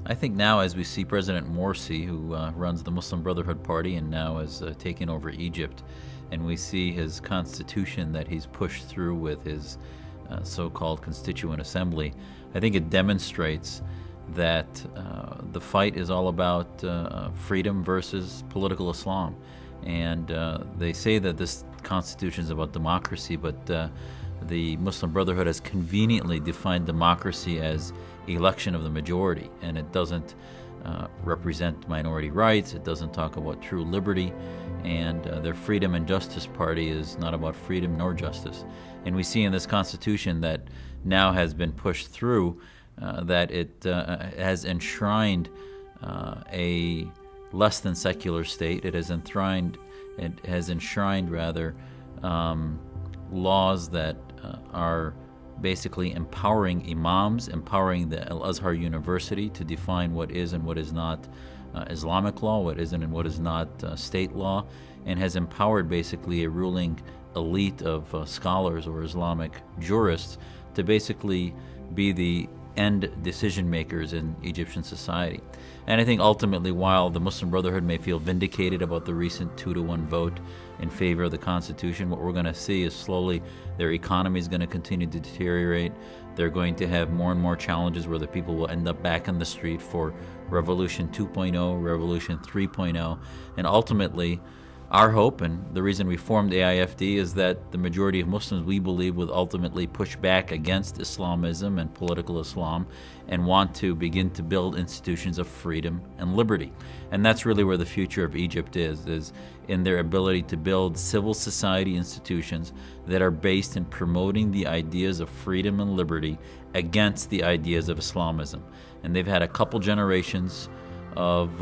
I think now, as we see President Morsi, who runs the Muslim Brotherhood party and now has taken over Egypt, and we see his constitution that he's pushed through with his so-called constituent assembly, I think it demonstrates that the fight is all about freedom versus political Islam. And they say that this constitution is about democracy, but the Muslim Brotherhood has conveniently defined democracy as election of the majority, and it doesn't represent minority rights, it doesn't talk about true liberty, and their Freedom and Justice Party is not about freedom nor justice. And we see in this constitution that now has been pushed through that it has enshrined a less than secular state. It has enshrined laws that are basically empowering imams, empowering the Al-Azhar University to define what is and what is not Islamic law, what isn't and what is not state law, and has empowered basically a ruling elite of scholars or Islamic jurists to basically be the end decision makers in Egyptian society. And I think ultimately, while the Muslim Brotherhood may feel vindicated about the recent 2-1 vote in favor of the Constitution, what we're going to see is slowly their economy is going to continue to deteriorate. They're going to have more and more challenges where the people will end up back on the street for Revolution 2.0, Revolution 3.0, and ultimately, our hope, and the reason we formed AIFD, is that the majority of Muslims, we believe, will ultimately push back against Islamism and political Islam and want to begin to build institutions of freedom and liberty. And that's really where the future of Egypt is in their ability to build civil society institutions that are based in promoting the ideas of freedom and liberty against the ideas of Islamism. And they've had a couple generations of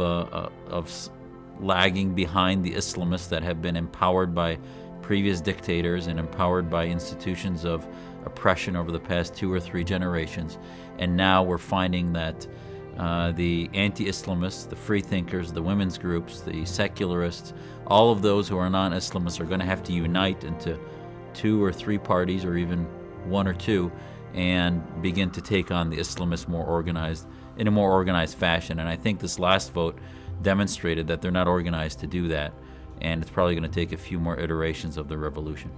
lagging behind the Islamists that have been empowered by previous dictators and empowered by institutions of oppression over the past 2 or 3 generations. And now we're finding that the anti-Islamists, the freethinkers, the women's groups, the secularists, all of those who are non-Islamists are going to have to unite into 2 or 3 parties, or even 1 or 2, and begin to take on the Islamists in a more organized fashion. And I think this last vote demonstrated that they're not organized to do that, and it's probably going to take a few more iterations of the revolution.